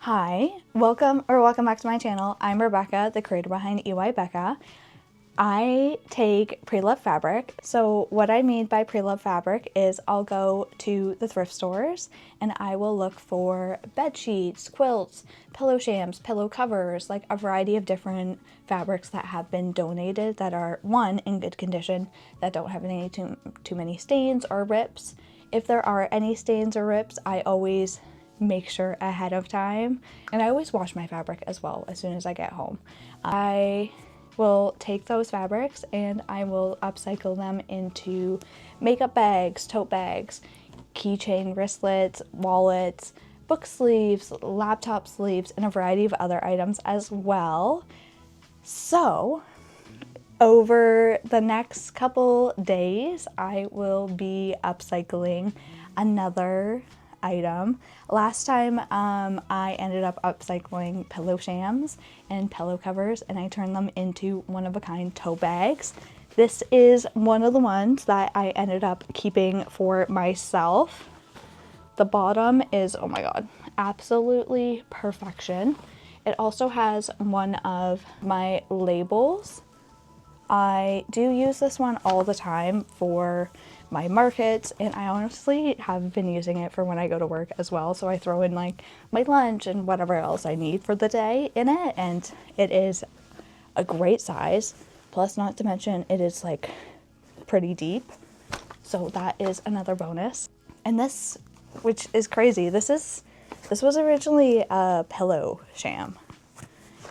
Hi, welcome back to my channel. I'm Rebecca, the creator behind EY Becca. I take pre-loved fabric. So what I mean by pre-loved fabric is I'll go to the thrift stores and I will look for bed sheets, quilts, pillow shams, pillow covers, like a variety of different fabrics that have been donated that are, one, in good condition, that don't have any too many stains or rips. If there are any stains or rips, I always make sure ahead of time, and I always wash my fabric as well as soon as I get home. I will take those fabrics and I will upcycle them into makeup bags, tote bags, keychain wristlets, wallets, book sleeves, laptop sleeves, and a variety of other items as well. So over the next couple days, I will be upcycling another item. Last time I ended up upcycling pillow shams and pillow covers, and I turned them into one-of-a-kind tote bags. This is one of the ones that I ended up keeping for myself. The bottom is, oh my god, absolutely perfection. It also has one of my labels. I do use this one all the time for my markets, and I honestly have been using it for when I go to work as well. So I throw in like my lunch and whatever else I need for the day in it, and it is a great size. Plus, not to mention, it is like pretty deep. So that is another bonus. And this, which is crazy, this was originally a pillow sham.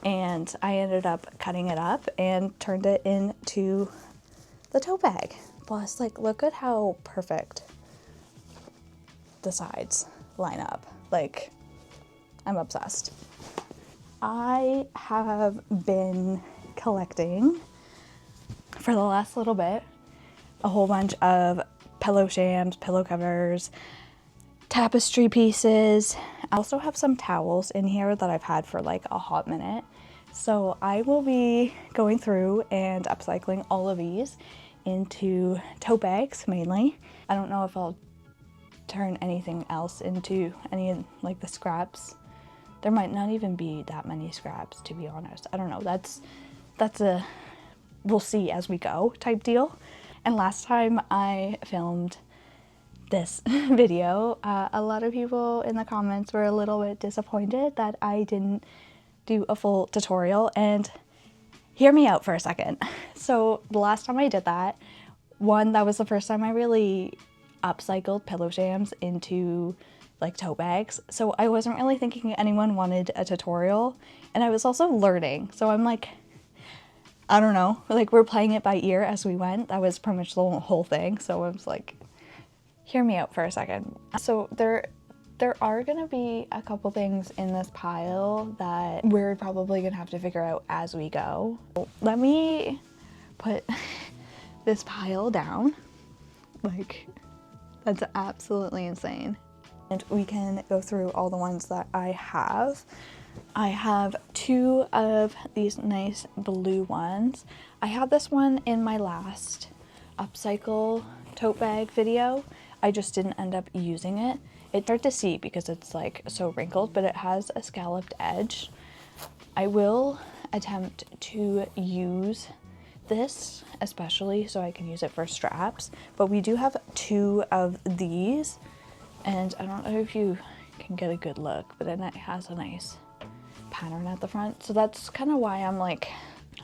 And I ended up cutting it up and turned it into the tote bag. Plus, like, look at how perfect the sides line up. Like, I'm obsessed. I have been collecting for the last little bit a whole bunch of pillow shams, pillow covers, tapestry pieces. I also have some towels in here that I've had for like a hot minute. So I will be going through and upcycling all of these into tote bags mainly. I don't know if I'll turn anything else into any of like the scraps. There might not even be that many scraps, to be honest. I don't know. That's a we'll see as we go type deal. And last time I filmed this video, a lot of people in the comments were a little bit disappointed that I didn't do a full tutorial, and hear me out for a second. So the last time I did that, that was the first time I really upcycled pillow shams into like tote bags. So I wasn't really thinking anyone wanted a tutorial, and I was also learning. So I'm like, I don't know, like we're playing it by ear as we went. That was pretty much the whole thing. So I was like, hear me out for a second. So there are gonna be a couple things in this pile that we're probably gonna have to figure out as we go. Let me put this pile down. Like, that's absolutely insane. And we can go through all the ones that I have. I have two of these nice blue ones. I had this one in my last upcycle tote bag video. I just didn't end up using it. It's hard to see because it's like so wrinkled, but it has a scalloped edge. I will attempt to use this, especially so I can use it for straps, but we do have two of these, and I don't know if you can get a good look, but then it has a nice pattern at the front. So that's kind of why I'm like,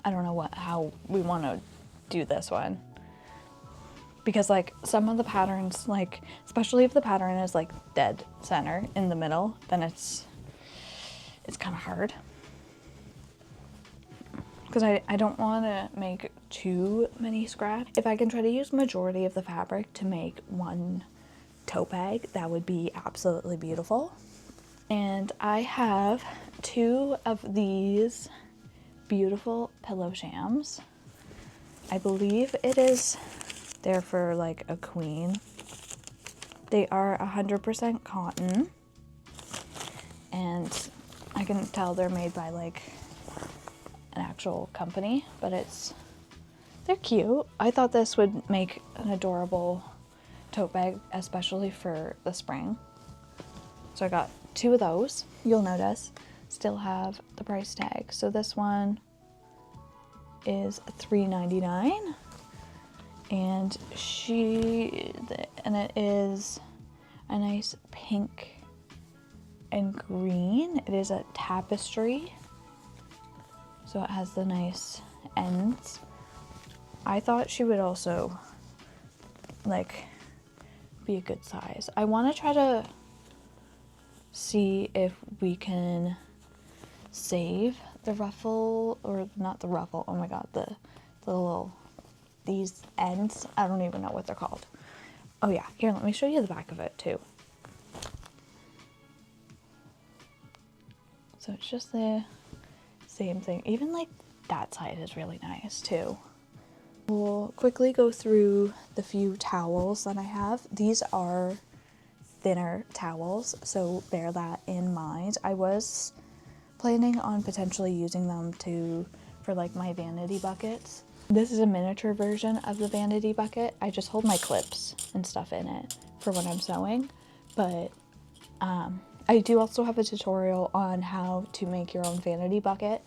I don't know how we want to do this one. Because like some of the patterns, like especially if the pattern is like dead center in the middle, then it's kind of hard. Because I don't want to make too many scraps. If I can try to use majority of the fabric to make one tote bag, that would be absolutely beautiful. And I have two of these beautiful pillow shams. I believe it is there for like a queen. They are 100% cotton, and I can tell they're made by like an actual company, but they're cute. I thought this would make an adorable tote bag, especially for the spring. So I got 2 of those. You'll notice still have the price tag. So this one is $3.99, and it is a nice pink and green. It is a tapestry, so it has the nice ends. I thought she would also like be a good size. I want to try to see if we can save the ruffle, or not the ruffle, oh my god, the little, these ends, I don't even know what they're called. Oh yeah, here, let me show you the back of it too. So it's just the same thing. Even like that side is really nice too. We'll quickly go through the few towels that I have. These are thinner towels, so bear that in mind. I was planning on potentially using them for like my vanity buckets. This is a miniature version of the vanity bucket. I just hold my clips and stuff in it for when I'm sewing, but I do also have a tutorial on how to make your own vanity bucket.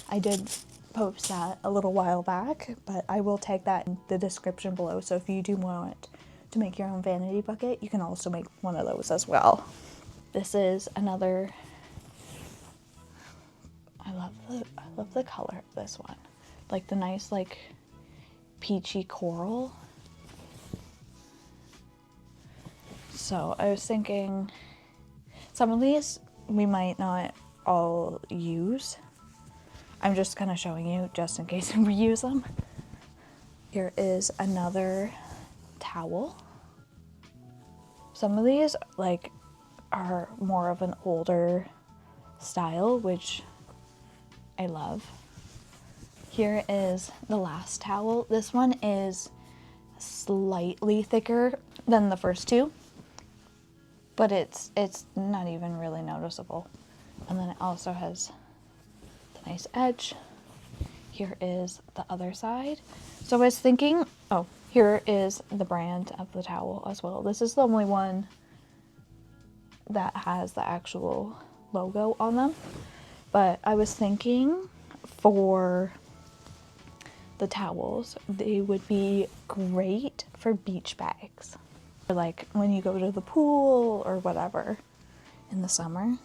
I did post that a little while back, but I will tag that in the description below, so if you do want to make your own vanity bucket, you can also make one of those as well. This is another, I love the color of this one. Like the nice like peachy coral. So I was thinking some of these we might not all use. I'm just kind of showing you just in case we use them. Here is another towel. Some of these like are more of an older style, which I love. Here is the last towel. This one is slightly thicker than the first two, but it's not even really noticeable. And then it also has the nice edge. Here is the other side. So I was thinking, oh, here is the brand of the towel as well. This is the only one that has the actual logo on them. But I was thinking for the towels, they would be great for beach bags. Like when you go to the pool or whatever in the summer.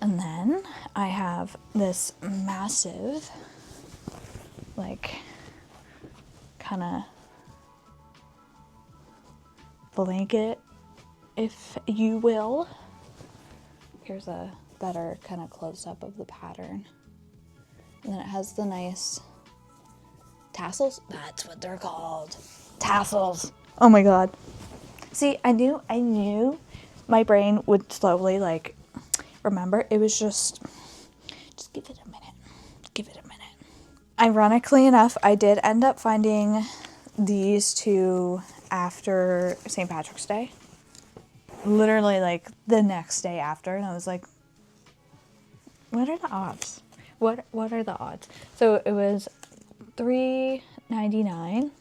And then I have this massive, like, kind of blanket, if you will. Here's a better kind of close-up of the pattern. And then it has the nice tassels. That's what they're called. Tassels. Oh my god. See, I knew my brain would slowly like remember. It was just give it a minute. Give it a minute. Ironically enough, I did end up finding these two after St. Patrick's Day. Literally like the next day after, and I was like, what are the odds? What are the odds? So it was $3.99,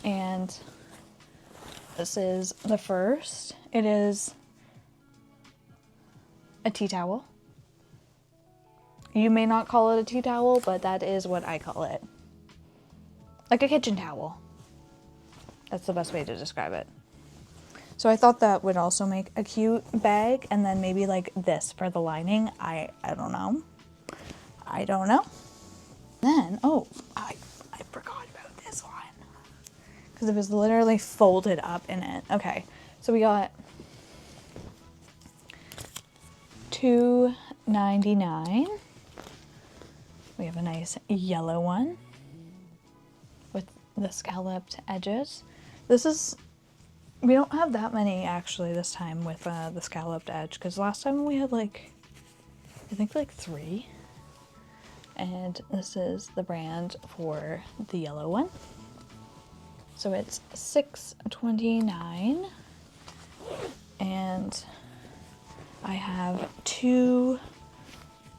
and this is the first. It is a tea towel. You may not call it a tea towel, but that is what I call it. Like a kitchen towel. That's the best way to describe it. So I thought that would also make a cute bag, and then maybe like this for the lining. I don't know. I don't know. Then, oh, I forgot about this one. Because it was literally folded up in it. Okay, so we got $2.99. We have a nice yellow one with the scalloped edges. We don't have that many actually this time with the scalloped edge, because last time we had like, I think like 3. And this is the brand for the yellow one. So it's $6.29. And I have 2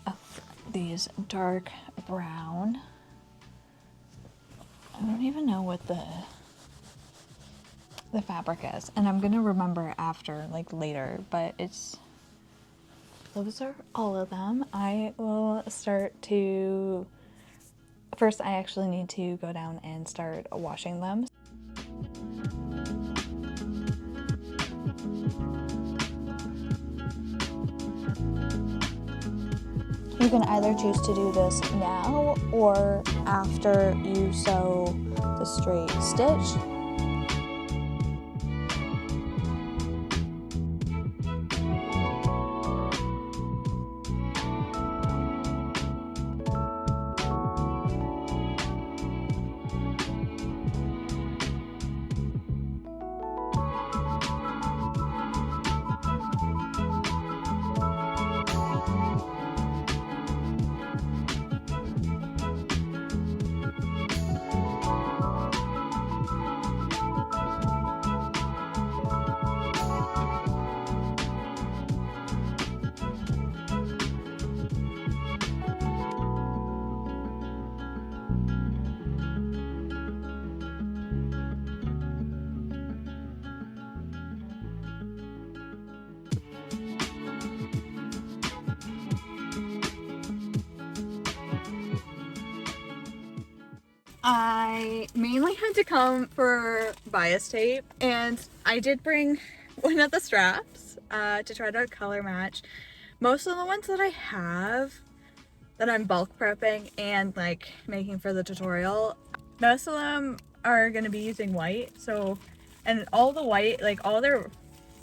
of these dark brown. I don't even know what the fabric is, and I'm gonna remember after, like later, but those are all of them. I will start to, first I actually need to go down and start washing them. You can either choose to do this now or after you sew the straight stitch. I mainly had to come for bias tape, and I did bring one of the straps to try to color match. Most of the ones that I have that I'm bulk prepping and like making for the tutorial, most of them are going to be using white. So, and all the white, like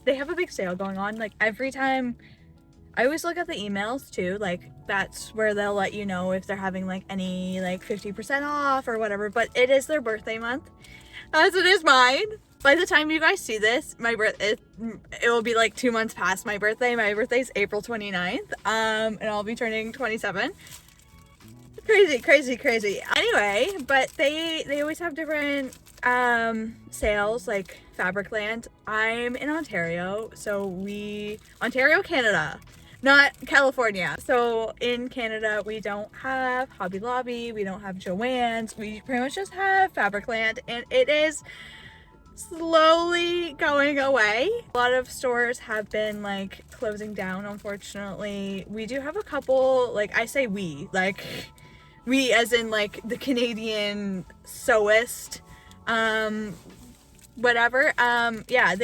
they have a big sale going on. Like every time, I always look at the emails too, like that's where they'll let you know if they're having like any like 50% off or whatever, but it is their birthday month, as it is mine. By the time you guys see this, it will be like 2 months past my birthday. My birthday's April 29th, and I'll be turning 27. Crazy. Anyway, but they always have different sales, like Fabricland. I'm in Ontario, so Ontario, Canada, not California. So in Canada, we don't have Hobby Lobby, we don't have Joann's, we pretty much just have Fabricland, and it is slowly going away. A lot of stores have been like closing down, unfortunately. We do have a couple, like I say we as in like the Canadian sewist, whatever. Yeah,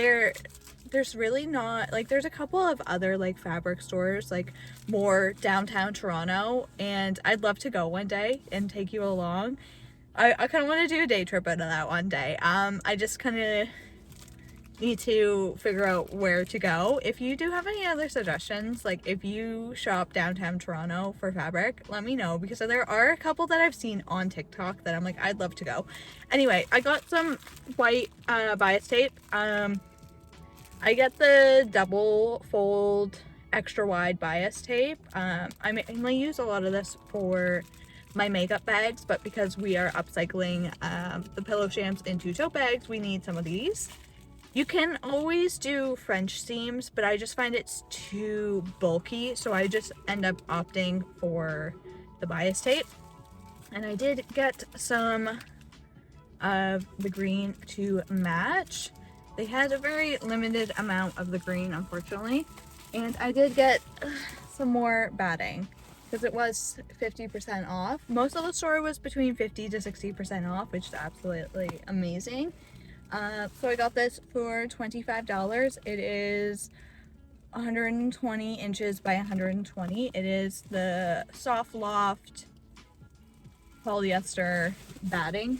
there's really not, like there's a couple of other like fabric stores like more downtown Toronto, and I'd love to go one day and take you along. I kind of want to do a day trip out of that one day. I just kind of need to figure out where to go. If you do have any other suggestions, like if you shop downtown Toronto for fabric, let me know, because there are a couple that I've seen on TikTok that I'm like, I'd love to go. Anyway, I got some white bias tape. I get the double fold extra wide bias tape. I mainly use a lot of this for my makeup bags, but because we are upcycling the pillow shams into tote bags, we need some of these. You can always do French seams, but I just find it's too bulky, so I just end up opting for the bias tape. And I did get some of the green to match. They had a very limited amount of the green, unfortunately, and I did get some more batting because it was 50% off. Most of the store was between 50 to 60% off, which is absolutely amazing. So I got this for $25. It is 120 inches by 120. It is the soft loft polyester batting.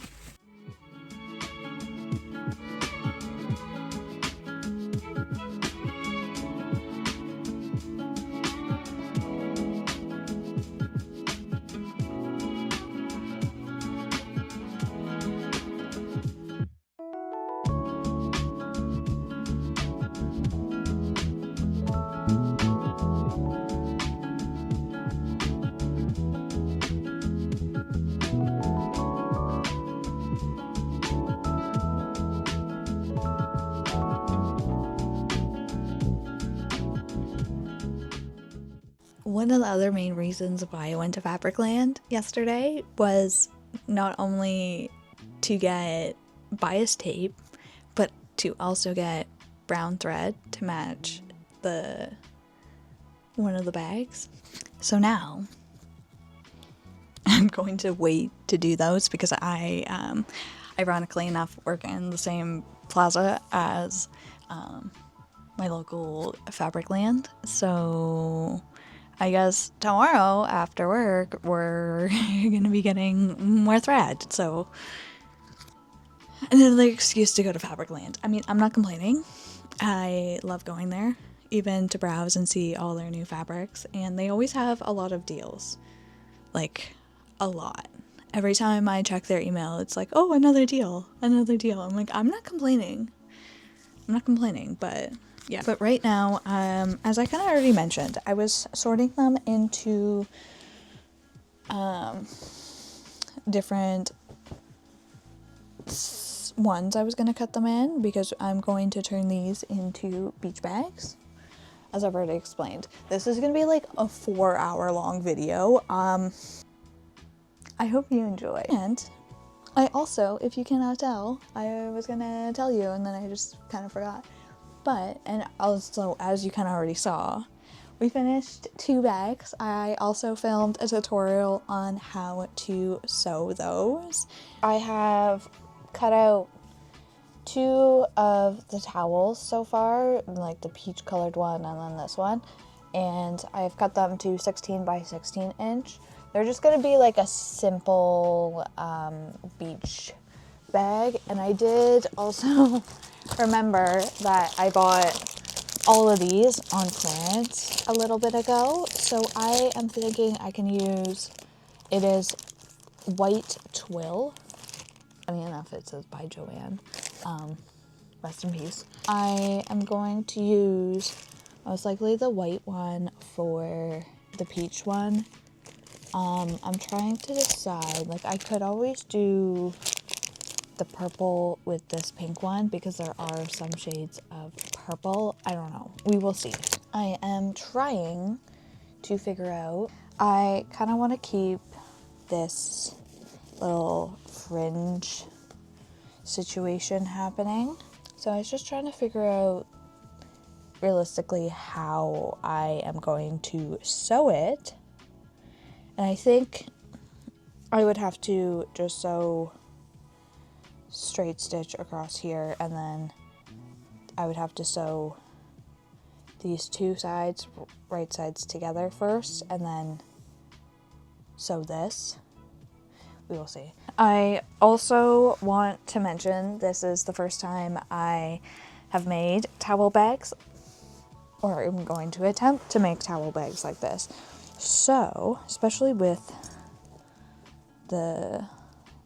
One of the other main reasons why I went to Fabricland yesterday was not only to get bias tape, but to also get brown thread to match one of the bags. So now I'm going to wait to do those because I ironically enough work in the same plaza as my local fabric land. So I guess tomorrow after work we're gonna be getting more thread. So another excuse to go to fabric land. I mean, I'm not complaining. I love going there, even to browse and see all their new fabrics, and they always have a lot of deals. Like, a lot. Every time I check their email, it's like, oh, another deal, another deal. I'm like, I'm not complaining, but yeah. But right now, as I kind of already mentioned, I was sorting them into different ones I was going to cut them in, because I'm going to turn these into beach bags, as I've already explained. This is going to be like a 4-hour long video. I hope you enjoy. And I also, if you cannot tell, I was going to tell you and then I just kind of forgot. But, and also, as you kind of already saw, we finished 2 bags. I also filmed a tutorial on how to sew those. I have cut out 2 of the towels so far, like the peach colored one and then this one, and I've cut them to 16 by 16 inch. They're just gonna be like a simple beach bag. And I did also remember that I bought all of these on clearance a little bit ago, so I am thinking I can use, it is white twill. Funny enough, it says by Joanne. Rest in peace. I am going to use most likely the white one for the peach one. I'm trying to decide, like, I could always do the purple with this pink one because there are some shades of purple. I don't know. We will see. I am trying to figure out, I kind of want to keep this little fringe situation happening. So I was just trying to figure out realistically how I am going to sew it. And I think I would have to just sew straight stitch across here, and then I would have to sew these 2 sides, right sides together first, and then sew this. We will see. I also want to mention this is the first time I have made towel bags, or I'm going to attempt to make towel bags like this. So, especially with the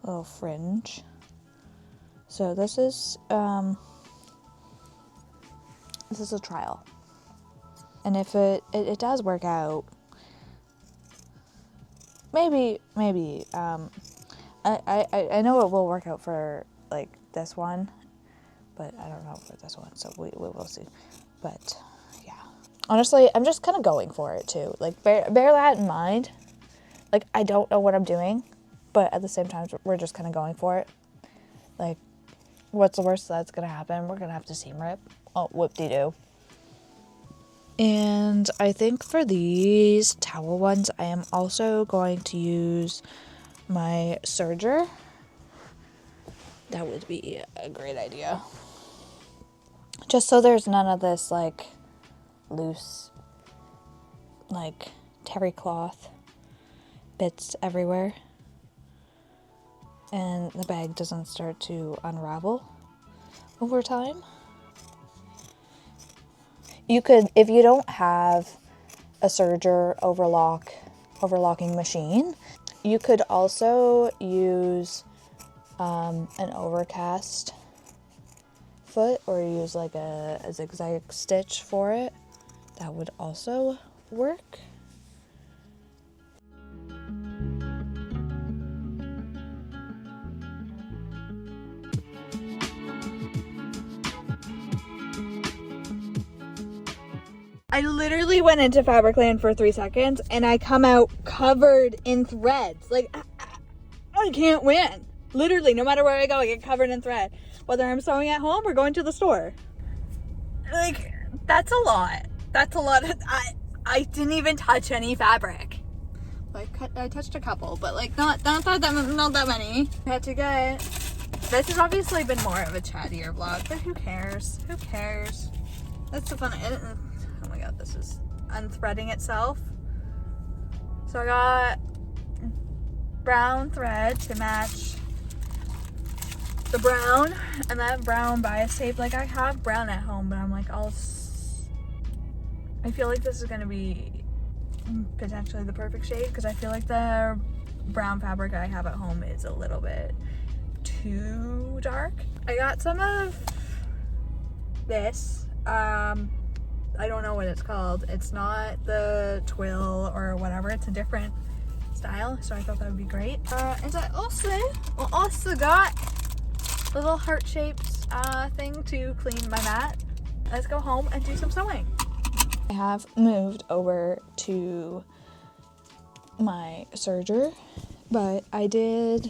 little fringe. So this is a trial. And if it does work out, maybe, I know it will work out for like this one, but I don't know for this one, so we will see. But yeah, honestly, I'm just kind of going for it too. Like, bear that in mind. Like, I don't know what I'm doing, but at the same time, we're just kind of going for it. Like, what's the worst that's gonna happen? We're gonna have to seam rip. Oh, whoop-de-doo. And I think for these towel ones, I am also going to use my serger. That would be a great idea. Just so there's none of this, like, loose, like, terry cloth bits everywhere. And the bag doesn't start to unravel over time. You could, if you don't have a serger overlocking machine, you could also use an overcast foot, or use like a zigzag stitch for it. That would also work. I literally went into Fabricland for 3 seconds and I come out covered in threads. Like, I can't win. Literally, no matter where I go, I get covered in thread. Whether I'm sewing at home or going to the store. Like, that's a lot. That's a lot. I didn't even touch any fabric. I touched a couple, but like not that many. I had to get. This has obviously been more of a chattier vlog, but who cares? Who cares? That's the fun. Oh my god, this is unthreading itself. So I got brown thread to match the brown, and that brown bias tape. Like, I have brown at home, but I'm like, I feel like this is gonna be potentially the perfect shade, because I feel like the brown fabric I have at home is a little bit too dark. I got some of this. I don't know what it's called. It's not the twill or whatever. It's a different style, so I thought that would be great. And I also got little heart-shaped thing to clean my mat. Let's go home and do some sewing. I have moved over to my serger, but I did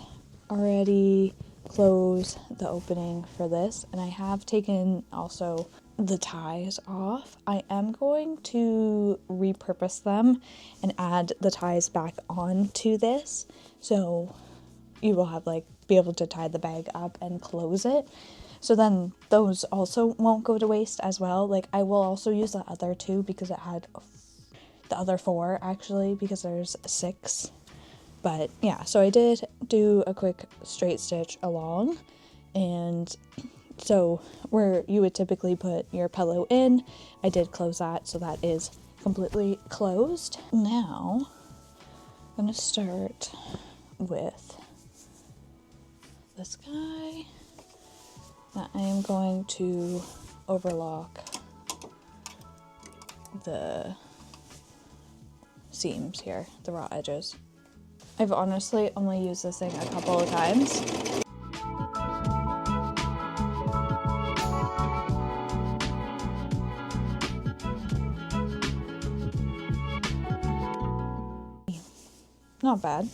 already close the opening for this, and I have taken also the ties off. I am going to repurpose them and add the ties back onto this, so you will have be able to tie the bag up and close it. So then those also won't go to waste as well. Like, I will also use the other two, because it had the other 4 actually, because there's 6. But yeah, so I did do a quick straight stitch along, and so where you would typically put your pillow in, I did close that, so that is completely closed. Now I'm gonna start with this guy. I am going to overlock the seams here, the raw edges. I've honestly only used this thing a couple of times. Not bad.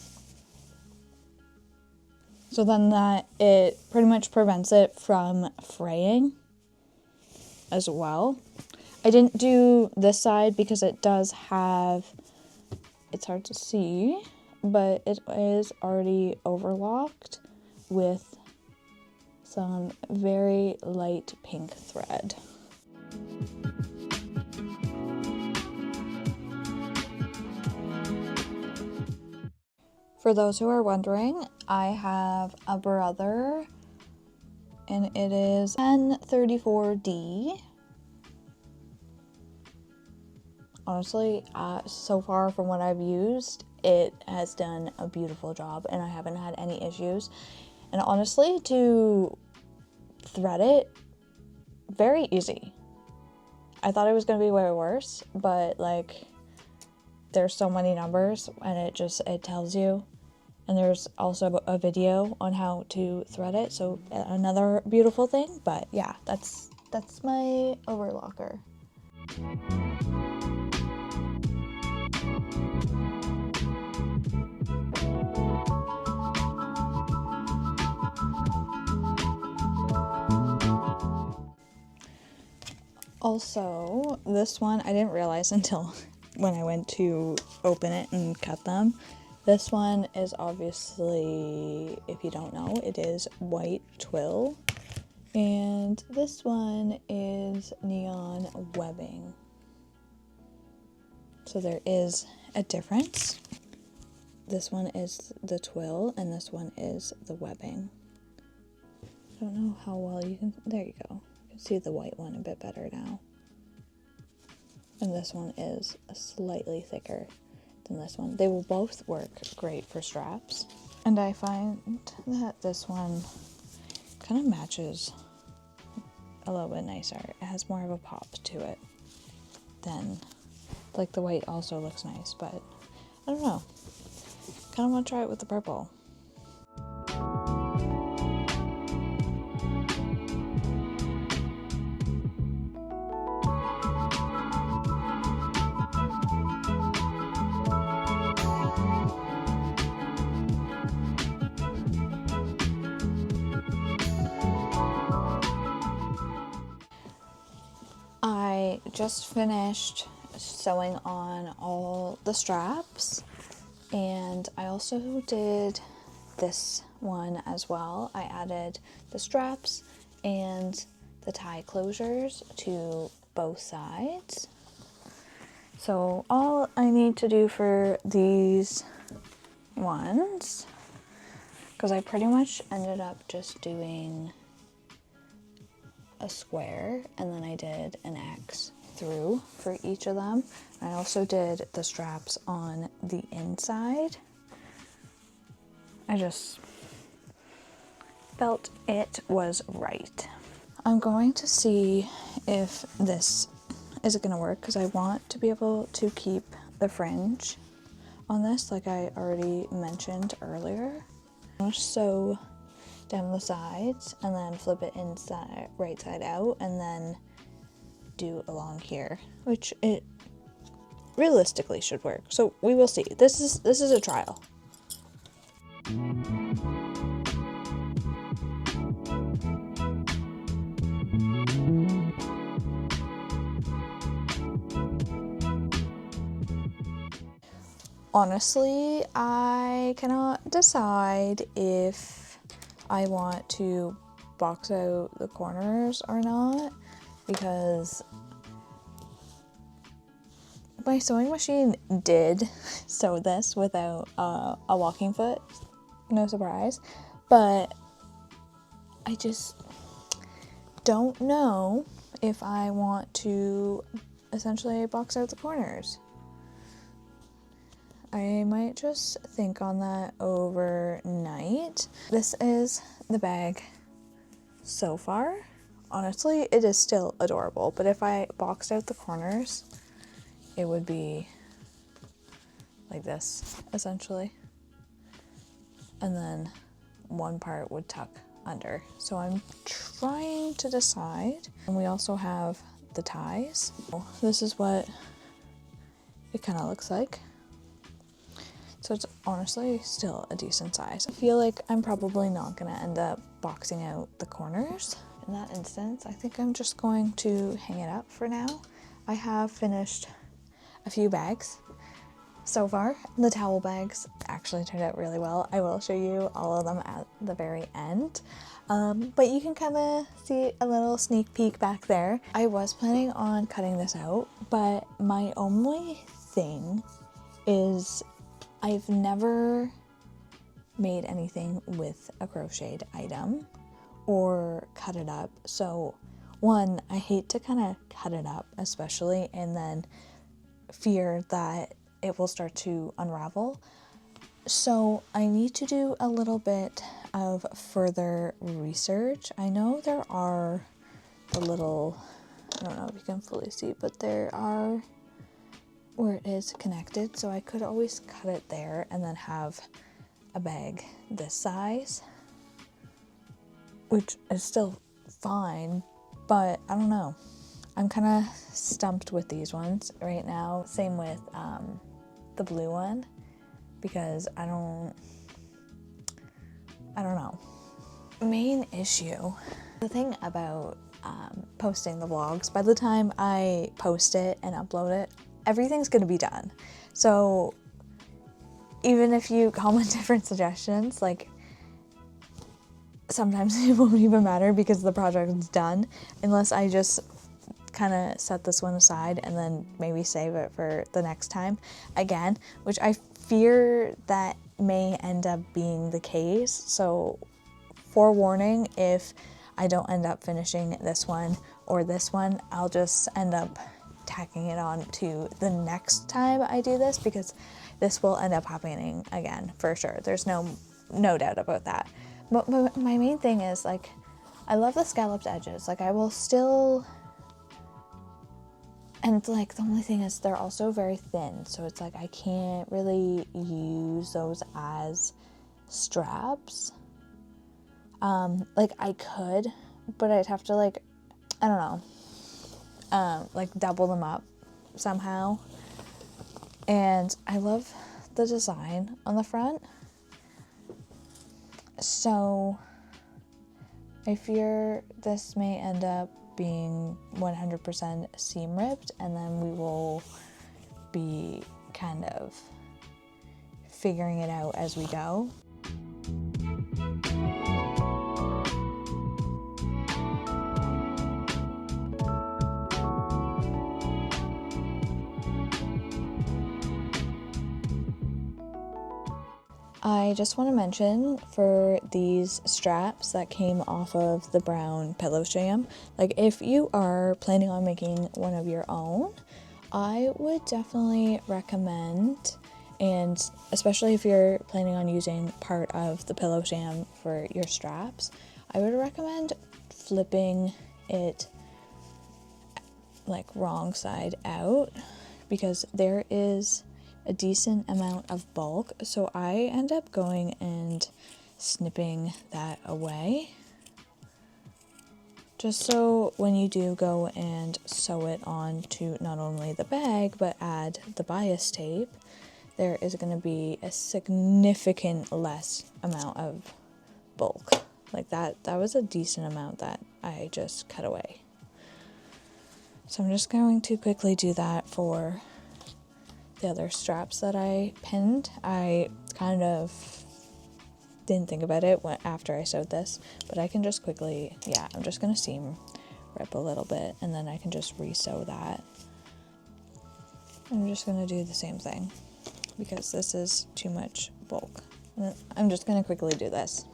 So then it pretty much prevents it from fraying as well. I didn't do this side because it does have, it's hard to see, but it is already overlocked with some very light pink thread. For those who are wondering, I have a brother, and it is N34D. Honestly, so far from what I've used, it has done a beautiful job, and I haven't had any issues. And honestly, to thread it, very easy. I thought it was going to be way worse, but there's so many numbers, and it tells you. And there's also a video on how to thread it, so another beautiful thing. But yeah, that's my overlocker. Also, this one I didn't realize until when I went to open it and cut them. This one is obviously, if you don't know, it is white twill, and this one is neon webbing. So there is a difference. This one is the twill, and this one is the webbing. I don't know how well you can, there you go. You can see the white one a bit better now. And this one is slightly thicker than this one. They will both work great for straps. And I find that this one kind of matches a little bit nicer. It has more of a pop to it than, the white also looks nice, but I don't know. Kind of want to try it with the purple. just finished sewing on all the straps, and I also did this one as well. I added the straps and the tie closures to both sides. So all I need to do for these ones, because I pretty much ended up just doing a square and then I did an X through for each of them. I also did the straps on the inside. I just felt it was right. I'm going to see if this is going to work, because I want to be able to keep the fringe on this like I already mentioned earlier. I'll sew down the sides and then flip it inside, right side out, and then do along here, which it realistically should work. So we will see. This is a trial. Honestly, I cannot decide if I want to box out the corners or not, because my sewing machine did sew this without a walking foot, no surprise, but I just don't know if I want to essentially box out the corners. I might just think on that overnight. This is the bag so far. Honestly, it is still adorable, but if I boxed out the corners, it would be like this, essentially. And then one part would tuck under. So I'm trying to decide. And we also have the ties. This is what it kind of looks like. So it's honestly still a decent size. I feel like I'm probably not gonna end up boxing out the corners. In that instance, I think I'm just going to hang it up for now. I have finished a few bags so far. The towel bags actually turned out really well. I will show you all of them at the very end. But you can kind of see a little sneak peek back there. I was planning on cutting this out, but my only thing is I've never made anything with a crocheted item or cut it up. So one, I hate to kind of cut it up, especially, and then fear that it will start to unravel. So I need to do a little bit of further research. I know there are the little, I don't know if you can fully see, but there are where it is connected, so I could always cut it there and then have a bag this size, which is still fine, but I don't know. I'm kind of stumped with these ones right now. Same with the blue one, because I don't know. Main issue, the thing about posting the vlogs, by the time I post it and upload it, everything's gonna be done. So even if you comment different suggestions, like sometimes it won't even matter because the project's done, unless I just kind of set this one aside and then maybe save it for the next time again, which I fear that may end up being the case. So forewarning, if I don't end up finishing this one or this one, I'll just end up tacking it on to the next time I do this, because this will end up happening again for sure. There's no doubt about that. But my main thing is, like, I love the scalloped edges. Like, I will still, and like the only thing is they're also very thin, so it's like I can't really use those as straps. Like I could, but I'd have to, like, I don't know, like double them up somehow. And I love the design on the front, so I fear this may end up being 100% seam ripped, and then we will be kind of figuring it out as we go. I just want to mention for these straps that came off of the brown pillow sham, like if you are planning on making one of your own, I would definitely recommend, and especially if you're planning on using part of the pillow sham for your straps, I would recommend flipping it like wrong side out, because there is a decent amount of bulk, so I end up going and snipping that away, just so when you do go and sew it on to not only the bag but add the bias tape, there is going to be a significant less amount of bulk. Like that was a decent amount that I just cut away. So I'm just going to quickly do that for the other straps that I pinned. I kind of didn't think about it after I sewed this, but I can just quickly, yeah, I'm just gonna seam rip a little bit and then I can just re-sew that. I'm just gonna do the same thing because this is too much bulk. And I'm just gonna quickly do this.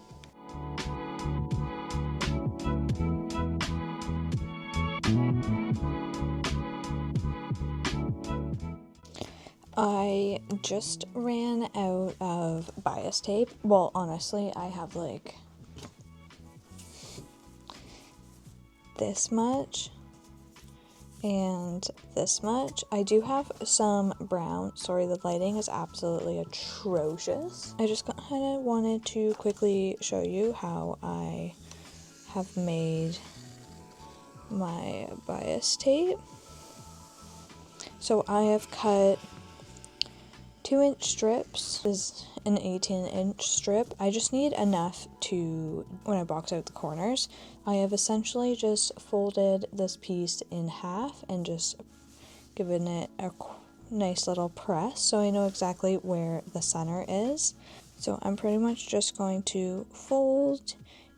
I just ran out of bias tape. Well, honestly, I have like this much and this much. I do have some brown. Sorry, the lighting is absolutely atrocious. I just kind of wanted to quickly show you how I have made my bias tape. So I have cut 2-inch strips. This is an 18-inch strip. I just need enough to, when I box out the corners, I have essentially just folded this piece in half and just given it a nice little press so I know exactly where the center is. So I'm pretty much just going to fold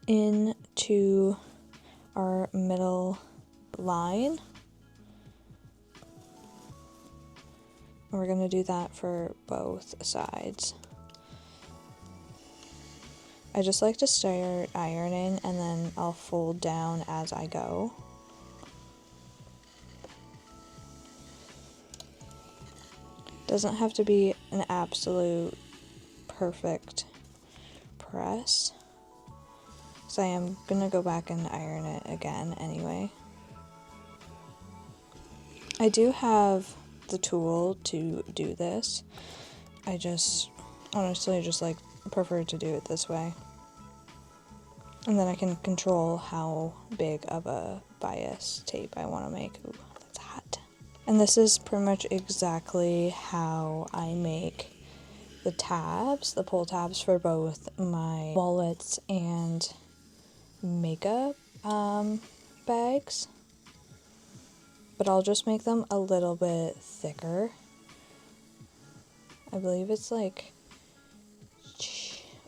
into our middle line. We're going to do that for both sides. I just like to start ironing and then I'll fold down as I go. Doesn't have to be an absolute perfect press, because I am going to go back and iron it again anyway. I do have the tool to do this. I just honestly just like prefer to do it this way, and then I can control how big of a bias tape I want to make. Ooh, that's hot. And this is pretty much exactly how I make the tabs, the pull tabs for both my wallets and makeup bags. But I'll just make them a little bit thicker. I believe it's like,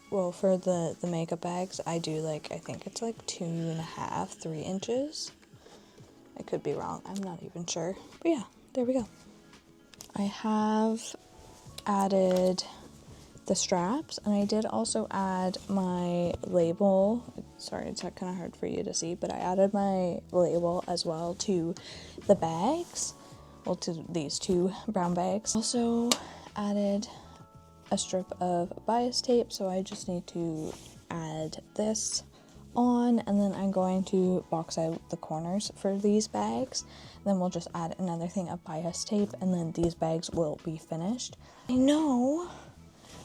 well, for the makeup bags, I do like, I think it's like 2.5, 3 inches. I could be wrong, I'm not even sure. But yeah, there we go. I have added the straps, and I did also add my label. Sorry, it's kind of hard for you to see, but I added my label as well to the bags, well, to these 2 brown bags. Also added a strip of bias tape, so I just need to add this on, and then I'm going to box out the corners for these bags. Then we'll just add another thing of bias tape, and then these bags will be finished. I know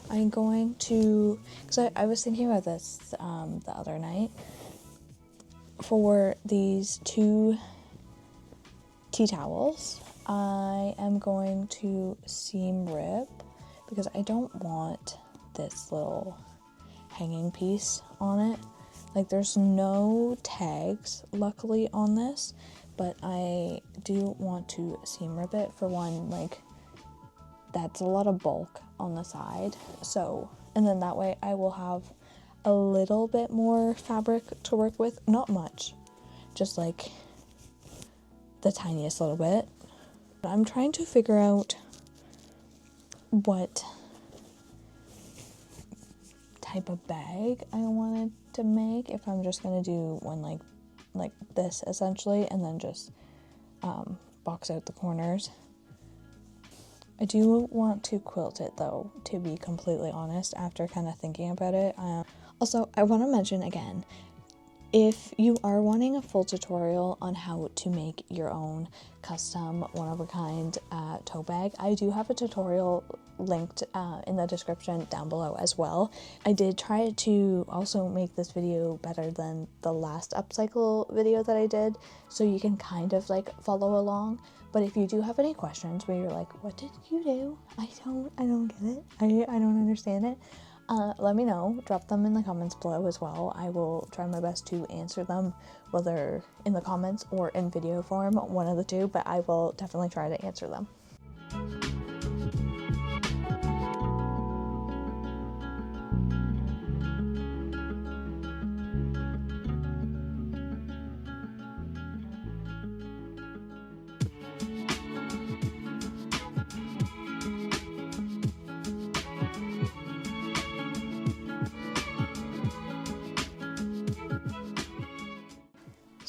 I'm going to, because I was thinking about this the other night, for these 2 tea towels, I am going to seam rip, because I don't want this little hanging piece on it. Like, there's no tags, luckily, on this, but I do want to seam rip it. For one, like, that's a lot of bulk on the side, so, and then that way I will have a little bit more fabric to work with. Not much, just like the tiniest little bit. I'm trying to figure out what type of bag I wanted to make, if I'm just gonna do one like this essentially, and then just box out the corners. I do want to quilt it though, to be completely honest, after kind of thinking about it. Also, I want to mention again, if you are wanting a full tutorial on how to make your own custom one-of-a-kind tote bag, I do have a tutorial linked in the description down below as well. I did try to also make this video better than the last upcycle video that I did, so you can kind of like follow along. But if you do have any questions where you're like, what did you do? I don't get it. I don't understand it. Let me know. Drop them in the comments below as well. I will try my best to answer them, whether in the comments or in video form, one of the two, but I will definitely try to answer them.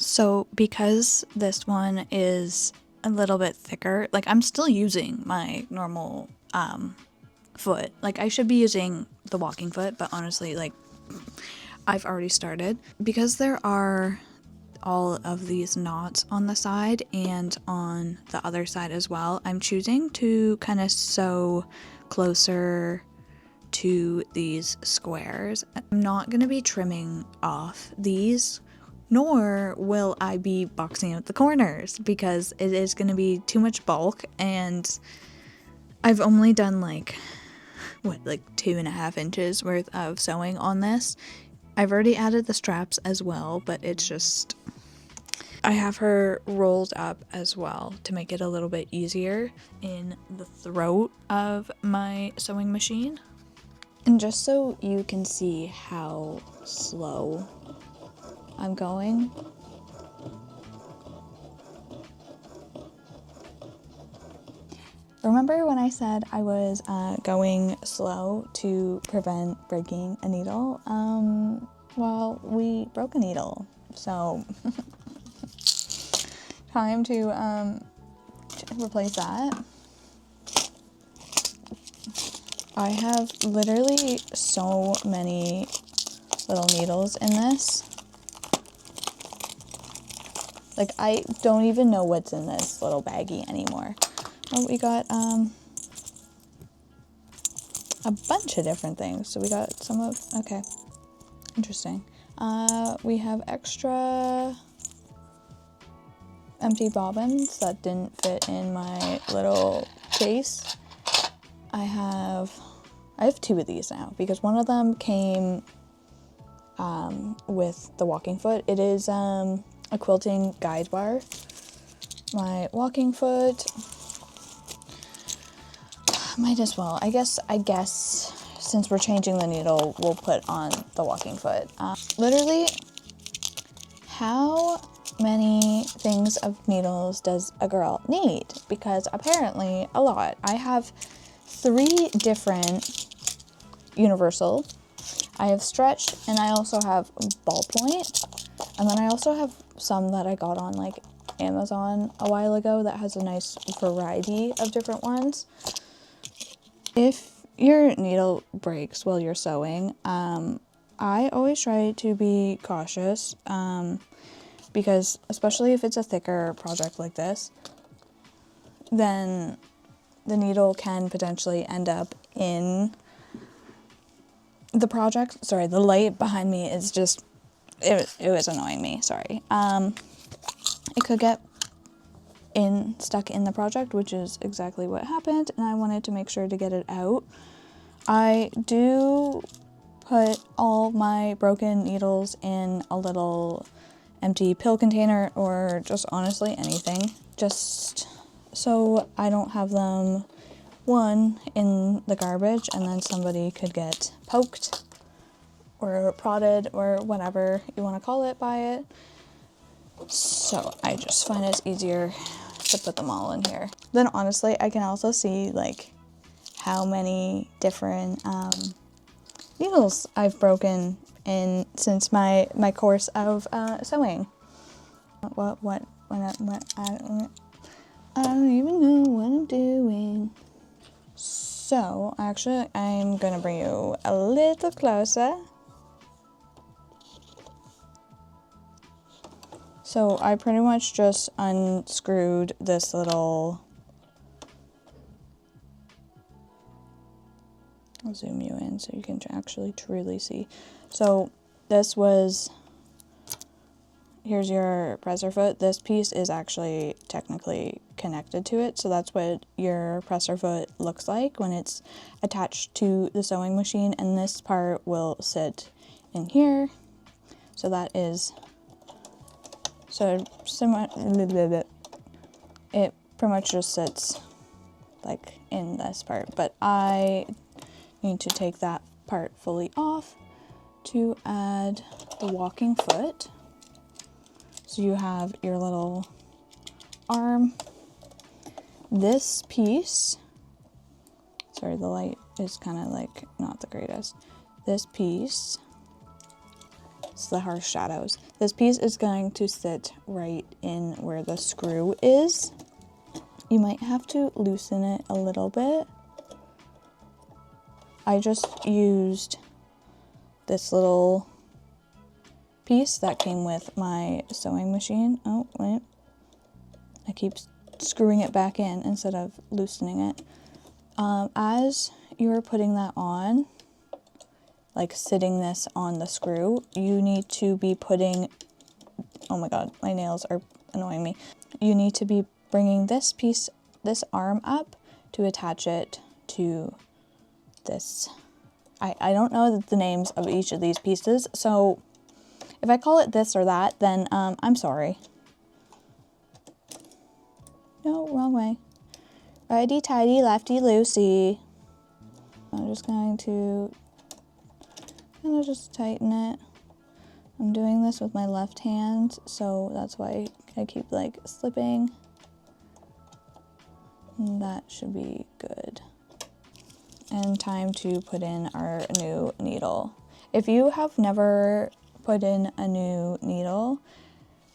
So because this one is a little bit thicker, like I'm still using my normal foot. Like I should be using the walking foot, but honestly, like I've already started. Because there are all of these knots on the side and on the other side as well, I'm choosing to kind of sew closer to these squares. I'm not going to be trimming off these, nor will I be boxing out the corners, because it is going to be too much bulk, and I've only done like 2.5 inches worth of sewing on this. I've already added the straps as well, but it's just, I have her rolled up as well to make it a little bit easier in the throat of my sewing machine. And just so you can see how slow I'm going, remember when I said I was going slow to prevent breaking a needle? Well, we broke a needle, so time to replace that. I have literally so many little needles in this. Like, I don't even know what's in this little baggie anymore. Oh, we got a bunch of different things. So we got some of, okay, interesting. We have extra empty bobbins that didn't fit in my little case. I have 2 of these now, because one of them came with the walking foot. It is a quilting guide bar. My walking foot, might as well. I guess since we're changing the needle, we'll put on the walking foot. Literally, how many things of needles does a girl need? Because apparently a lot. I have 3 different universal. I have stretched, and I also have ballpoint, and then I also have some that I got on like Amazon a while ago that has a nice variety of different ones. If your needle breaks while you're sewing, I always try to be cautious, because especially if it's a thicker project like this, then the needle can potentially end up in the project. Sorry, the light behind me is just, it was annoying me, sorry. It could get stuck in the project, which is exactly what happened, and I wanted to make sure to get it out. I do put all my broken needles in a little empty pill container, or just honestly anything, just so I don't have them, one, in the garbage and then somebody could get poked or prodded or whatever you want to call it by it. So I just find it's easier to put them all in here. Then honestly, I can also see like how many different needles I've broken in since my course of sewing. I don't even know what I'm doing. So actually, I'm gonna bring you a little closer. So I pretty much just unscrewed this little, I'll zoom you in so you can actually truly see. So this was, here's your presser foot. This piece is actually technically connected to it, so that's what your presser foot looks like when it's attached to the sewing machine, and this part will sit in here. So that is, so it pretty much just sits like in this part, but I need to take that part fully off to add the walking foot. So you have your little arm. This piece, sorry, the light is kind of like not the greatest. This piece, it's the harsh shadows. This piece is going to sit right in where the screw is. You might have to loosen it a little bit. I just used this little piece that came with my sewing machine. Oh, wait. I keep screwing it back in instead of loosening it. As you're putting that on, like sitting this on the screw, you need to be putting, oh my god, my nails are annoying me. You need to be bringing this piece, this arm up to attach it to this. I don't know the names of each of these pieces, so if I call it this or that, then I'm sorry. No, wrong way. Righty tighty, lefty loosey. I'm just going to kind of just tighten it. I'm doing this with my left hand, so that's why I keep like slipping. And that should be good. And time to put in our new needle. If you have never put in a new needle,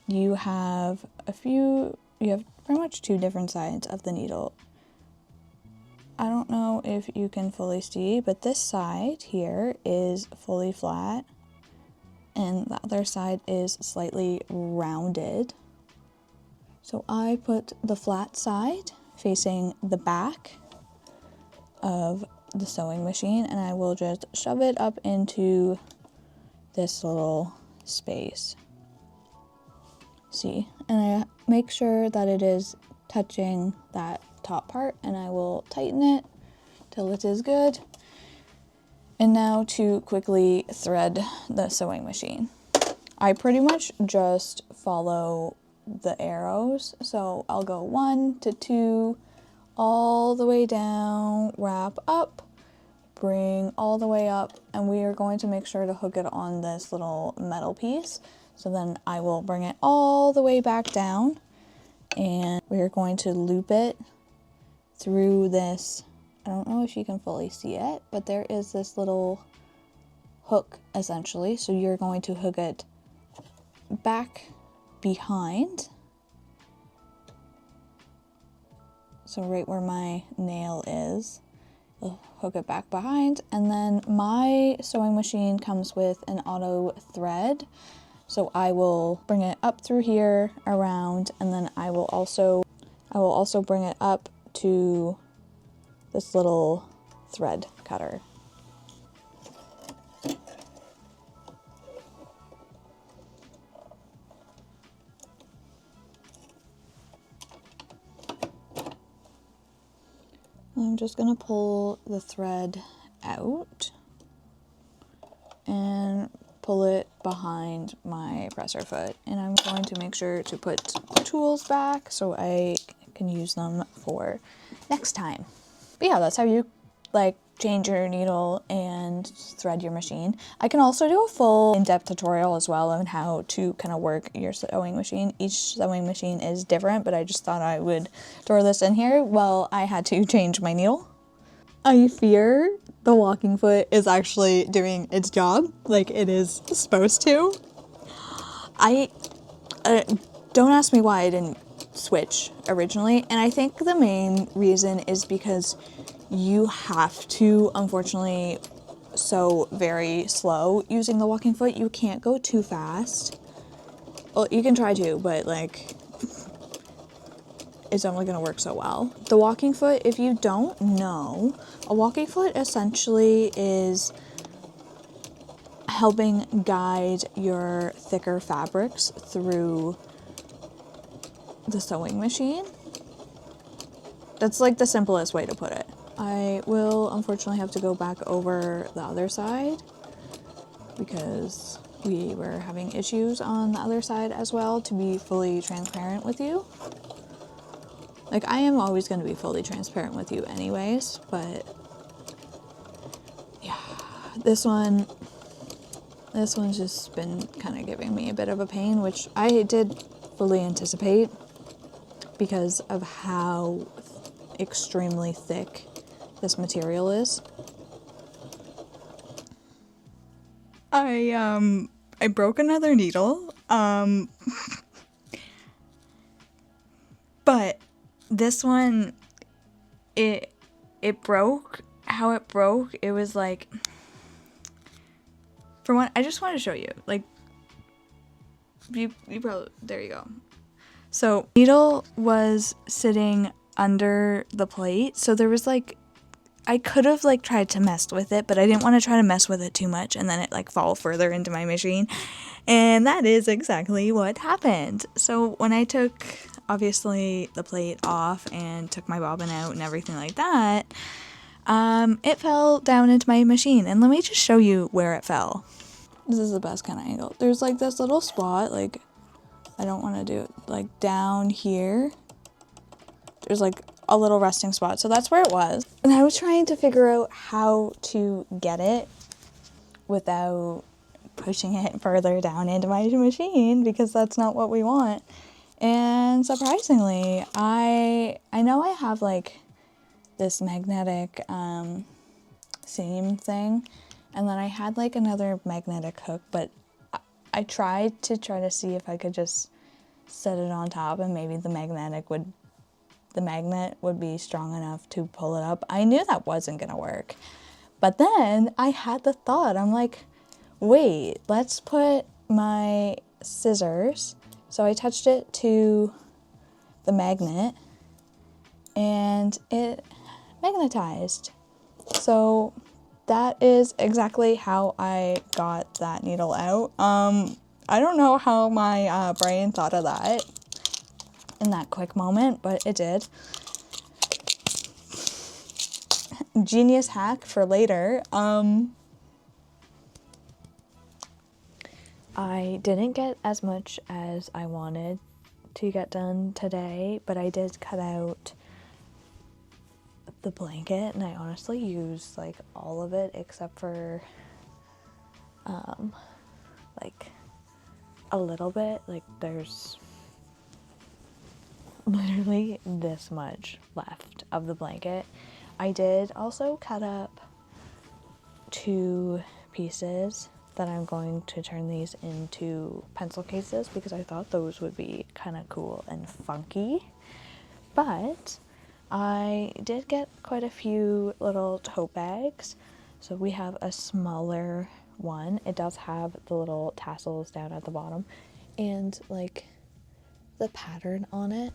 you have pretty much two different sides of the needle. I don't know if you can fully see, but this side here is fully flat and the other side is slightly rounded. So I put the flat side facing the back of the sewing machine, and I will just shove it up into this little space. See, and I make sure that it is touching that top part, and I will tighten it till it is good. And now to quickly thread the sewing machine. I pretty much just follow the arrows, so I'll go 1 to 2 all the way down, wrap up, bring all the way up, and we are going to make sure to hook it on this little metal piece. So then I will bring it all the way back down, and we are going to loop it through this. I don't know if you can fully see it, but there is this little hook essentially. So you're going to hook it back behind. So right where my nail is, I'll hook it back behind. And then my sewing machine comes with an auto thread. So I will bring it up through here, around, and then I will also bring it up to this little thread cutter. I'm just gonna pull the thread out. and pull it behind my presser foot. And I'm going to make sure to put tools back so I can use them for next time. But yeah, that's how you like change your needle and thread your machine. I can also do a full in-depth tutorial as well on how to kind of work your sewing machine. Each sewing machine is different, but I just thought I would throw this in here while I had to change my needle. I fear the walking foot is actually doing its job like it is supposed to. I don't ask me why I didn't switch originally, and I think the main reason is because you have to, unfortunately, sew very slow using the walking foot. You can't go too fast. Well, you can try to, but like, it's only going to work so well. The walking foot, if you don't know, a walking foot essentially is helping guide your thicker fabrics through the sewing machine. That's like the simplest way to put it. I will unfortunately have to go back over the other side because we were having issues on the other side as well, to be fully transparent with you. Like, I am always going to be fully transparent with you anyways, but yeah, this one's just been kind of giving me a bit of a pain, which I did fully anticipate because of how extremely thick this material is. I broke another needle, but this one, it broke. How it broke, it was like, for one, I just want to show you, like, you probably, there you go. So, needle was sitting under the plate, so there was like, I could have like tried to mess with it, but I didn't want to try to mess with it too much and then it like fall further into my machine. And that is exactly what happened. So when I took, obviously, the plate off and took my bobbin out and everything like that, it fell down into my machine. And let me just show you where it fell. This is the best kind of angle. There's like this little spot, like, I don't want to do it, like down here. There's like a little resting spot. So that's where it was. And I was trying to figure out how to get it without pushing it further down into my machine, because that's not what we want. And surprisingly, I know I have like this magnetic seam thing, and then I had like another magnetic hook, but I tried to see if I could just set it on top and maybe the magnet would be strong enough to pull it up. I knew that wasn't gonna work. But then I had the thought, I'm like, wait, let's put my scissors. So I touched it to the magnet and it magnetized. So that is exactly how I got that needle out. I don't know how my brain thought of that in that quick moment, but it did. Genius hack for later. I didn't get as much as I wanted to get done today, but I did cut out the blanket, and I honestly used like all of it except for like a little bit. Like, there's literally this much left of the blanket. I did also cut up 2 pieces that I'm going to turn these into pencil cases because I thought those would be kind of cool and funky. But I did get quite a few little tote bags. So we have a smaller one. It does have the little tassels down at the bottom and like the pattern on it.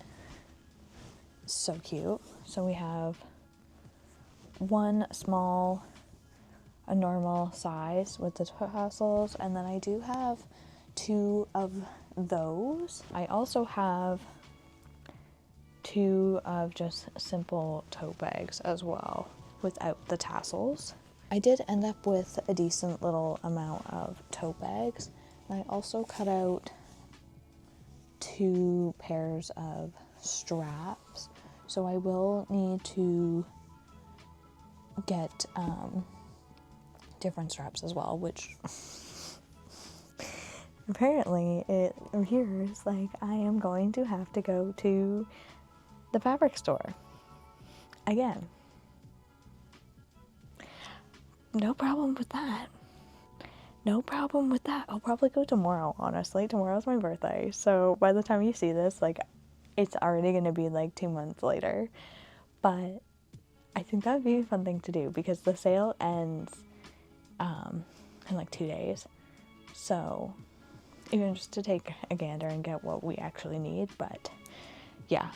So cute. So we have one small, a normal size with the tassels, and then I do have 2 of those. I also have 2 of just simple tote bags as well without the tassels. I did end up with a decent little amount of tote bags. And I also cut out 2 pairs of straps. So I will need to get different straps as well, which apparently it appears like I am going to have to go to the fabric store again. No problem with that. No problem with that. I'll probably go tomorrow, honestly. Tomorrow's my birthday. So by the time you see this, like, it's already going to be like 2 months later. But I think that would be a fun thing to do because the sale ends in like 2 days. So even just to take a gander and get what we actually need. But yeah,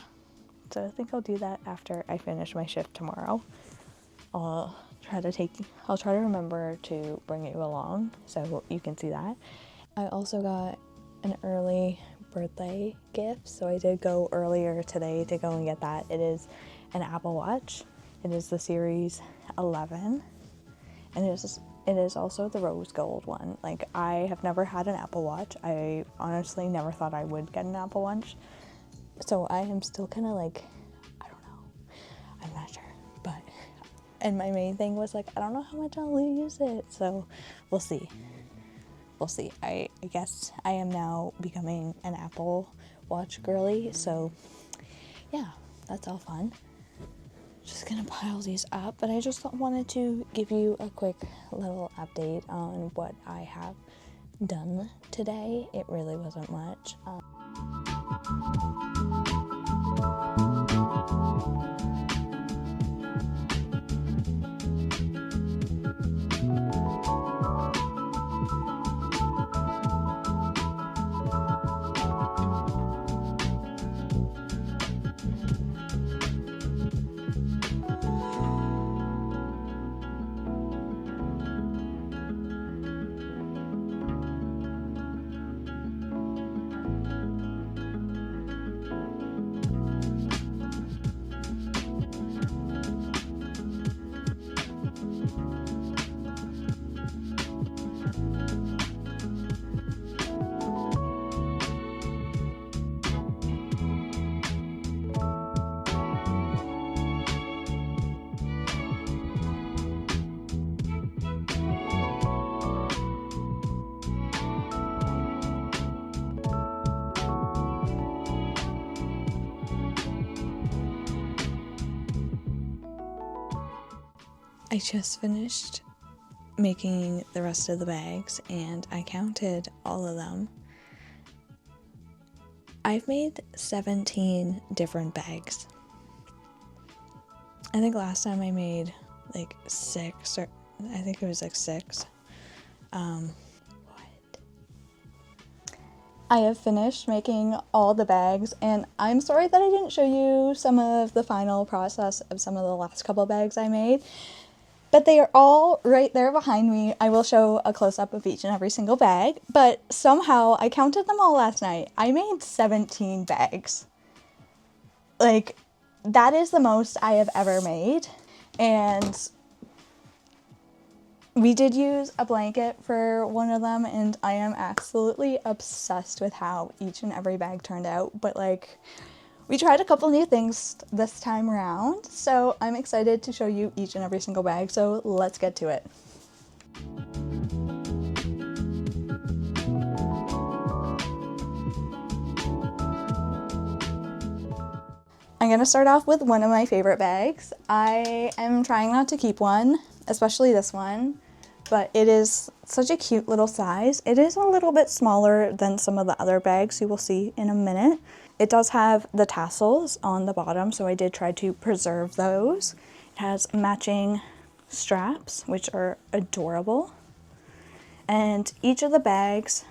so I think I'll do that after I finish my shift tomorrow. I'll try to remember to bring you along so you can see that. I also got an early birthday gift, so I did go earlier today to go and get that. It is an Apple Watch. It is the Series 11, and it is also the rose gold one. Like, I have never had an Apple Watch. I honestly never thought I would get an Apple Watch, so I am still kind of like, I don't know, I'm not sure. But and my main thing was like, I don't know how much I'll use it, so we'll see. I guess I am now becoming an Apple Watch girly, so yeah, that's all fun. Just gonna pile these up, but I just wanted to give you a quick little update on what I have done today. It really wasn't much. I just finished making the rest of the bags and I counted all of them. I've made 17 different bags. I think last time I made like 6, or I think it was like 6. I have finished making all the bags, and I'm sorry that I didn't show you some of the final process of some of the last couple bags I made. But they are all right there behind me. I will show a close-up of each and every single bag, but somehow I counted them all last night. I made 17 bags. Like, that is the most I have ever made. And we did use a blanket for one of them, and I am absolutely obsessed with how each and every bag turned out. But like, we tried a couple new things this time around, so I'm excited to show you each and every single bag, so let's get to it. I'm gonna start off with one of my favorite bags. I am trying not to keep one, especially this one, but it is such a cute little size. It is a little bit smaller than some of the other bags you will see in a minute. It does have the tassels on the bottom, so I did try to preserve those. It has matching straps, which are adorable. And each of the bags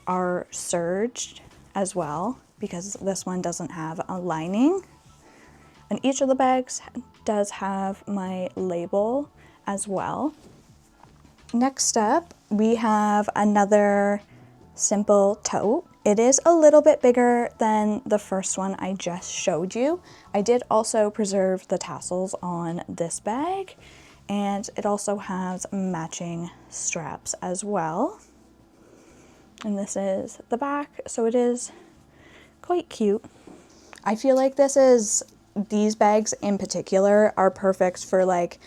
are serged as well, because this one doesn't have a lining. And each of the bags does have my label as well. Next up, we have another simple tote. It is a little bit bigger than the first one I just showed you. I did also preserve the tassels on this bag, and it also has matching straps as well. And this is the back, so it is quite cute. I feel like these bags in particular are perfect for like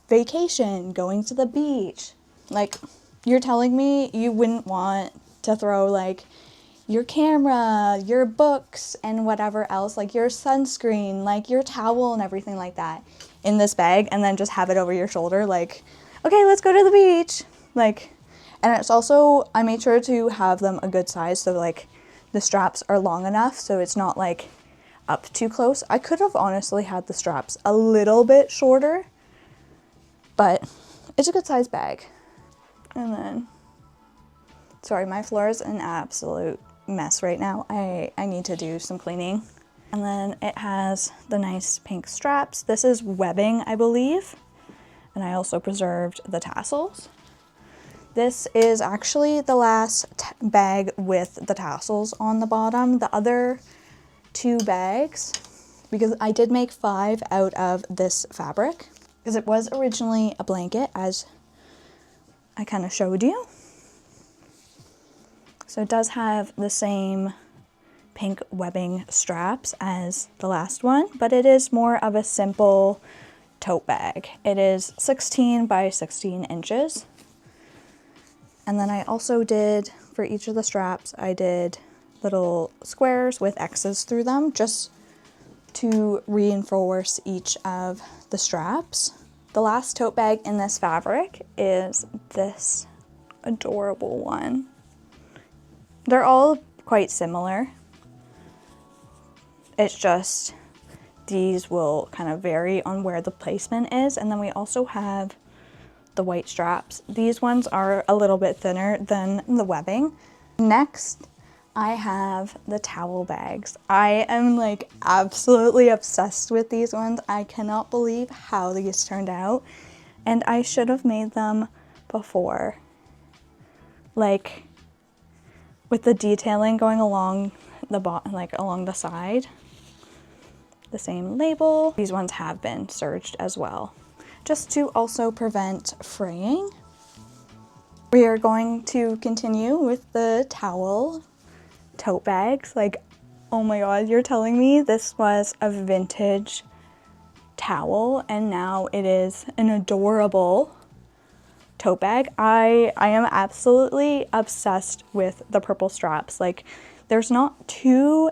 vacation, going to the beach. Like, you're telling me you wouldn't want to throw like your camera, your books, and whatever else, like your sunscreen, like your towel and everything like that in this bag, and then just have it over your shoulder like, okay, let's go to the beach. Like, and it's also, I made sure to have them a good size, so like the straps are long enough so it's not like up too close. I could have honestly had the straps a little bit shorter, but it's a good size bag. And then, sorry, my floor is an absolute mess right now. I need to do some cleaning. And then it has the nice pink straps. This is webbing, I believe. And I also preserved the tassels. This is actually the last bag with the tassels on the bottom. The other 2 bags, because I did make 5 out of this fabric, because it was originally a blanket, as I kind of showed you. So it does have the same pink webbing straps as the last one, but it is more of a simple tote bag. It is 16 by 16 inches. And then I also did, for each of the straps, I did little squares with X's through them just to reinforce each of the straps. The last tote bag in this fabric is this adorable one. They're all quite similar. It's just these will kind of vary on where the placement is. And then we also have the white straps. These ones are a little bit thinner than the webbing. Next, I have the towel bags. I am like absolutely obsessed with these ones. I cannot believe how these turned out. And I should have made them before. Like, with the detailing going along the bottom, like along the side. The same label. These ones have been serged as well, just to also prevent fraying. We are going to continue with the towel tote bags. Like, oh my god, you're telling me this was a vintage towel and now it is an adorable tote bag. I am absolutely obsessed with the purple straps. Like, there's not too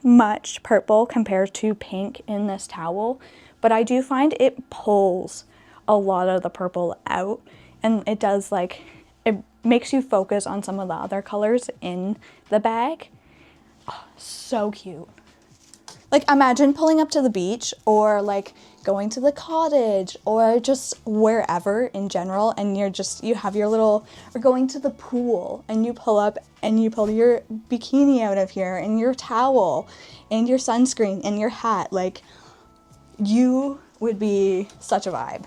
much purple compared to pink in this towel, but I do find it pulls a lot of the purple out, and it does, like, it makes you focus on some of the other colors in the bag. Oh, so cute. Like, imagine pulling up to the beach or like going to the cottage or just wherever in general, and you have your little, or going to the pool and you pull up and you pull your bikini out of here and your towel and your sunscreen and your hat. Like, you would be such a vibe.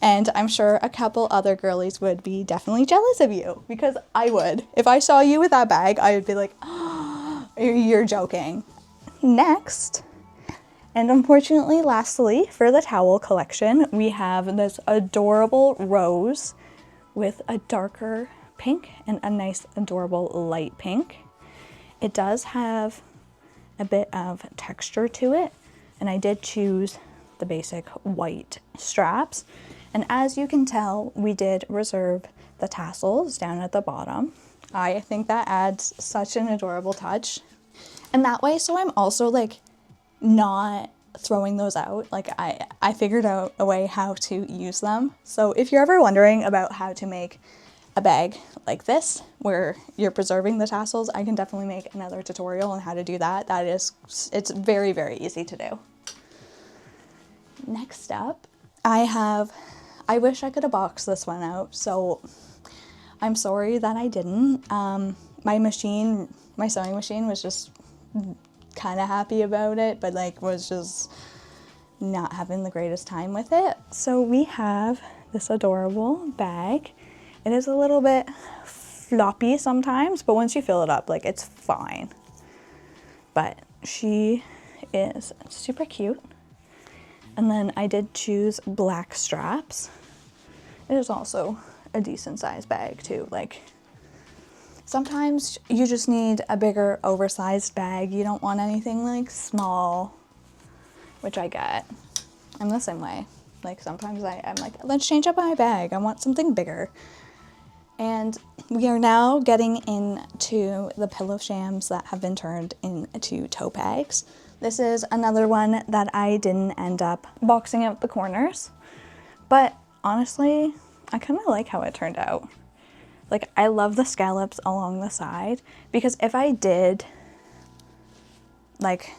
And I'm sure a couple other girlies would be definitely jealous of you, because I would. If I saw you with that bag, I would be like, oh, you're joking. Next, and unfortunately lastly, for the towel collection, we have this adorable rose with a darker pink and a nice adorable light pink. It does have a bit of texture to it, and I did choose the basic white straps. And as you can tell, we did reserve the tassels down at the bottom. I think that adds such an adorable touch. And that way, so I'm also like not throwing those out. Like, I figured out a way how to use them. So if you're ever wondering about how to make a bag like this, where you're preserving the tassels, I can definitely make another tutorial on how to do that. It's very, very easy to do. Next up, I wish I could have boxed this one out, so I'm sorry that I didn't. My sewing machine was just kind of happy about it, but like was just not having the greatest time with it. So we have this adorable bag. It is a little bit floppy sometimes, but once you fill it up, like, it's fine. But she is super cute. And then I did choose black straps. It is also a decent sized bag too. Like, sometimes you just need a bigger oversized bag. You don't want anything like small, which I get. I'm the same way. Like, sometimes I'm like, let's change up my bag. I want something bigger. And we are now getting into the pillow shams that have been turned into tote bags. This is another one that I didn't end up boxing out the corners, but honestly, I kind of like how it turned out. Like, I love the scallops along the side, because if I did, like,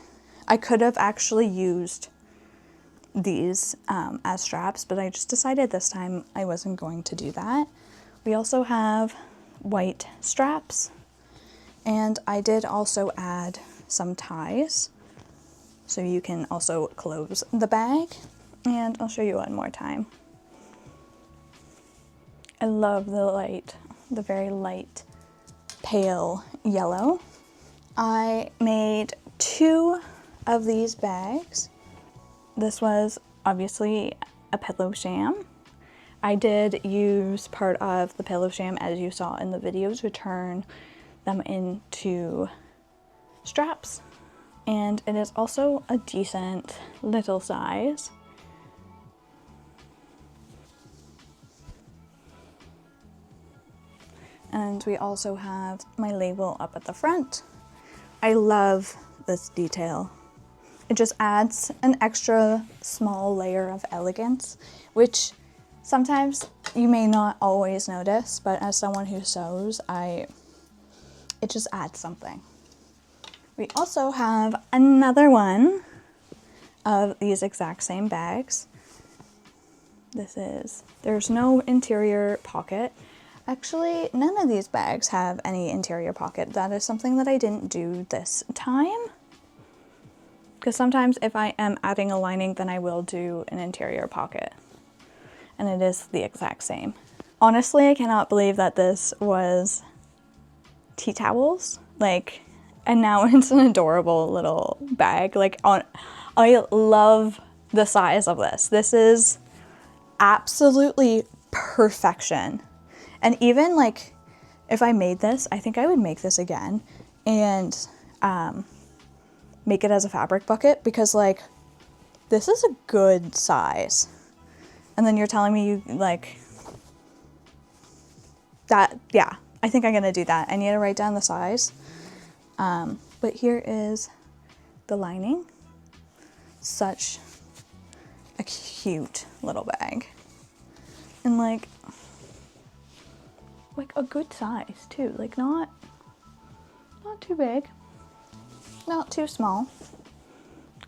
I could have actually used these as straps, but I just decided this time I wasn't going to do that. We also have white straps, and I did also add some ties, so you can also close the bag. And I'll show you one more time. I love the very light pale yellow. I made 2 of these bags. This was obviously a pillow sham. I did use part of the pillow sham, as you saw in the video, to turn them into straps. And it is also a decent little size. And we also have my label up at the front. I love this detail. It just adds an extra small layer of elegance, which sometimes you may not always notice, but as someone who sews, it just adds something. We also have another one of these exact same bags. There's no interior pocket. Actually, none of these bags have any interior pocket. That is something that I didn't do this time, because sometimes if I am adding a lining, then I will do an interior pocket. And it is the exact same. Honestly, I cannot believe that this was tea towels. Like, and now it's an adorable little bag. Like, I love the size of this. This is absolutely perfection. And even like, if I made this, I think I would make this again and make it as a fabric bucket, because like, this is a good size. And then you're telling me you like that, yeah, I think I'm gonna do that. I need to write down the size. But here is the lining. Such a cute little bag. And like a good size too. Like not too big, not too small.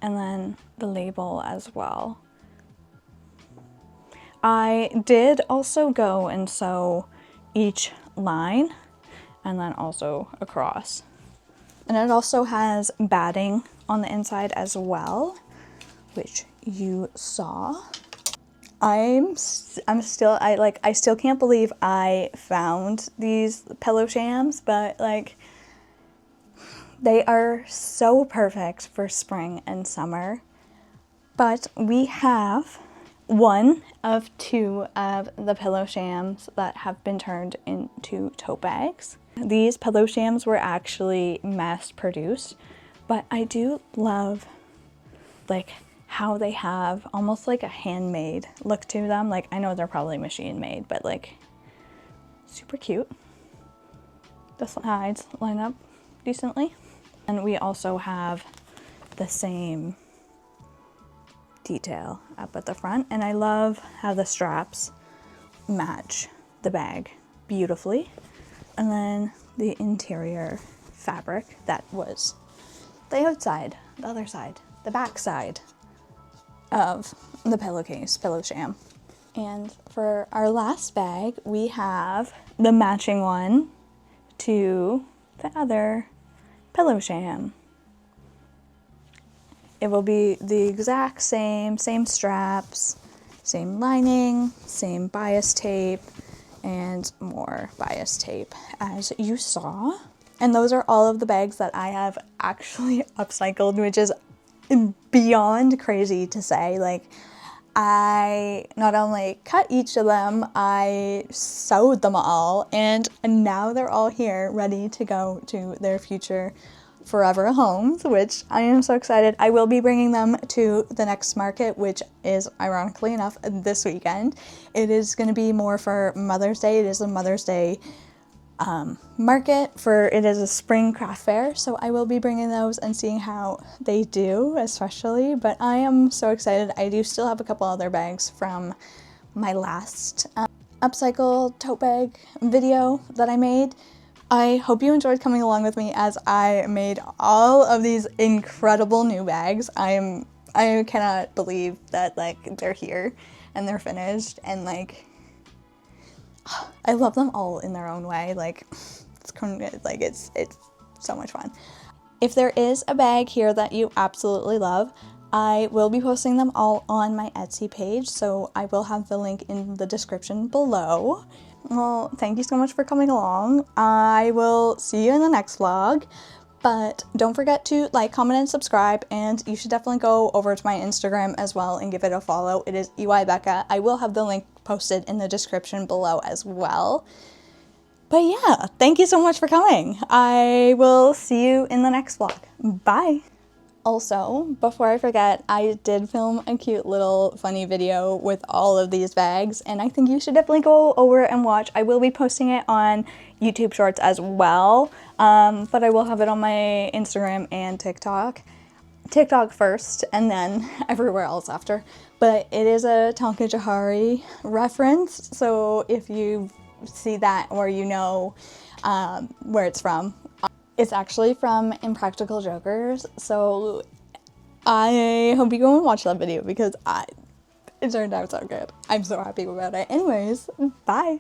And then the label as well. I did also go and sew each line and then also across. And it also has batting on the inside as well, which you saw. I still can't believe I found these pillow shams, but like, they are so perfect for spring and summer. But we have 1 of 2 of the pillow shams that have been turned into tote bags. These pillow shams were actually mass produced, but I do love like how they have almost like a handmade look to them. Like, I know they're probably machine made, but like, super cute. The sides line up decently. And we also have the same detail up at the front, and I love how the straps match the bag beautifully. And then the interior fabric, that was the outside, the other side, the back side of the pillowcase, pillow sham. And for our last bag, we have the matching one to the other pillow sham. It will be the exact same straps, same lining, same bias tape, and more bias tape as you saw. And those are all of the bags that I have actually upcycled, which is beyond crazy to say. Like, I not only cut each of them, I sewed them all, and now they're all here ready to go to their future forever homes, which I am so excited. I will be bringing them to the next market, which is ironically enough this weekend. It is going to be more for Mother's Day. It is a Mother's Day market it is a spring craft fair, so I will be bringing those and seeing how they do, especially. But I am so excited. I do still have a couple other bags from my last upcycle tote bag video that I made. I hope you enjoyed coming along with me as I made all of these incredible new bags. I cannot believe that, like, they're here and they're finished, and like, I love them all in their own way. Like, it's so much fun. If there is a bag here that you absolutely love, I will be posting them all on my Etsy page, so I will have the link in the description below. Well, thank you so much for coming along. I will see you in the next vlog. But don't forget to like, comment, and subscribe, and you should definitely go over to my Instagram as well and give it a follow. It is EYBecca. I will have the link posted in the description below as well. But yeah, thank you so much for coming. I will see you in the next vlog. Bye! Also, before I forget, I did film a cute little funny video with all of these bags, and I think you should definitely go over and watch. I will be posting it on YouTube Shorts as well, but I will have it on my Instagram and TikTok. TikTok first, and then everywhere else after. But it is a Tonka Jahari reference, so if you see that or you know where it's from, it's actually from Impractical Jokers, so I hope you go and watch that video because it turned out so good. I'm so happy about it. Anyways, bye!